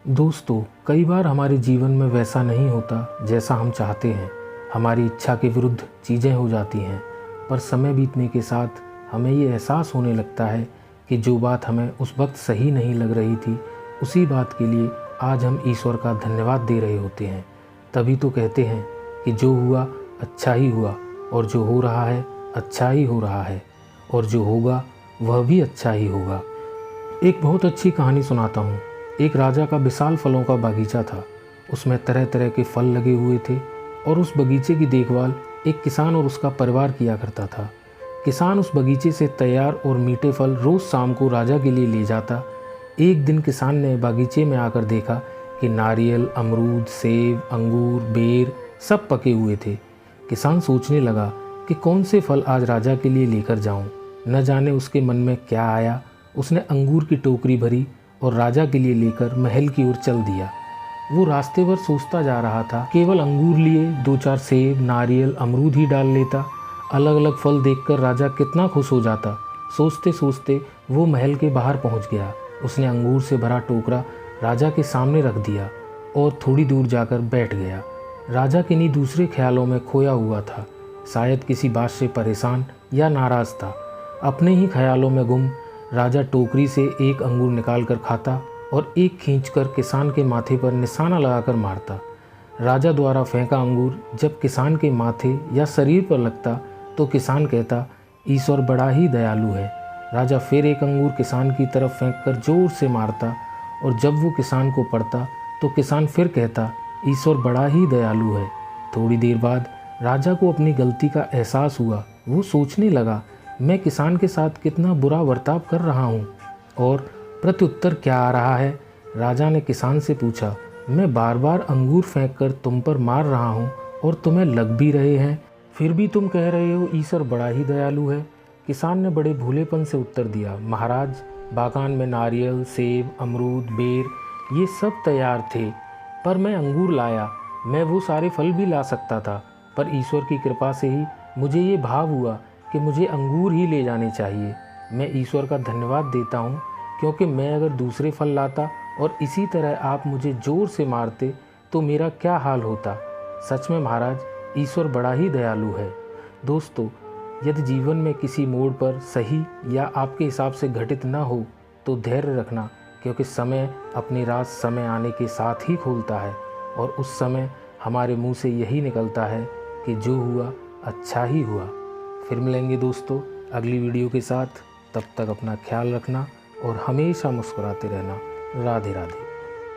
दोस्तों, कई बार हमारे जीवन में वैसा नहीं होता जैसा हम चाहते हैं। हमारी इच्छा के विरुद्ध चीज़ें हो जाती हैं, पर समय बीतने के साथ हमें ये एहसास होने लगता है कि जो बात हमें उस वक्त सही नहीं लग रही थी, उसी बात के लिए आज हम ईश्वर का धन्यवाद दे रहे होते हैं। तभी तो कहते हैं कि जो हुआ अच्छा ही हुआ, और जो हो रहा है अच्छा ही हो रहा है, और जो होगा वह भी अच्छा ही होगा। एक बहुत अच्छी कहानी सुनाता हूँ। एक राजा का विशाल फलों का बागीचा था। उसमें तरह तरह के फल लगे हुए थे और उस बगीचे की देखभाल एक किसान और उसका परिवार किया करता था। किसान उस बगीचे से तैयार और मीठे फल रोज़ शाम को राजा के लिए ले जाता। एक दिन किसान ने बागीचे में आकर देखा कि नारियल, अमरूद, सेब, अंगूर, बेर सब पके हुए थे। किसान सोचने लगा कि कौन से फल आज राजा के लिए लेकर जाऊं। न जाने उसके मन में क्या आया। उसने अंगूर की टोकरी भरी और राजा के लिए लेकर महल की ओर चल दिया। वो रास्ते भर सोचता जा रहा था, केवल अंगूर लिए 2-4 सेब, नारियल, अमरूद ही डाल लेता। अलग अलग फल देखकर राजा कितना खुश हो जाता। सोचते सोचते वो महल के बाहर पहुंच गया। उसने अंगूर से भरा टोकरा राजा के सामने रख दिया और थोड़ी दूर जाकर बैठ गया। राजा किन्हीं दूसरे ख्यालों में खोया हुआ था, शायद किसी बात से परेशान या नाराज़ था। अपने ही ख्यालों में गुम राजा टोकरी से एक अंगूर निकाल कर खाता और एक खींचकर किसान के माथे पर निशाना लगाकर मारता। राजा द्वारा फेंका अंगूर जब किसान के माथे या शरीर पर लगता तो किसान कहता, ईश्वर बड़ा ही दयालु है। राजा फिर एक अंगूर किसान की तरफ फेंककर जोर से मारता और जब वो किसान को पड़ता तो किसान फिर कहता, ईश्वर बड़ा ही दयालु है। थोड़ी देर बाद राजा को अपनी गलती का एहसास हुआ। वो सोचने लगा, मैं किसान के साथ कितना बुरा बर्ताव कर रहा हूँ। और प्रत्युत्तर क्या आ रहा है? राजा ने किसान से पूछा, मैं बार बार अंगूर फेंककर तुम पर मार रहा हूँ और तुम्हें लग भी रहे हैं, फिर भी तुम कह रहे हो ईश्वर बड़ा ही दयालु है। किसान ने बड़े भोलेपन से उत्तर दिया, महाराज, बागान में नारियल, सेब, अमरूद, बेर ये सब तैयार थे, पर मैं अंगूर लाया। मैं वो सारे फल भी ला सकता था, पर ईश्वर की कृपा से ही मुझे ये भाव हुआ कि मुझे अंगूर ही ले जाने चाहिए। मैं ईश्वर का धन्यवाद देता हूँ, क्योंकि मैं अगर दूसरे फल लाता और इसी तरह आप मुझे जोर से मारते तो मेरा क्या हाल होता। सच में महाराज, ईश्वर बड़ा ही दयालु है। दोस्तों, यदि जीवन में किसी मोड़ पर सही या आपके हिसाब से घटित न हो तो धैर्य रखना, क्योंकि समय अपनी राज समय आने के साथ ही खोलता है और उस समय हमारे मुंह से यही निकलता है कि जो हुआ अच्छा ही हुआ। फिर मिलेंगे दोस्तों अगली वीडियो के साथ। तब तक अपना ख्याल रखना और हमेशा मुस्कुराते रहना। राधे राधे।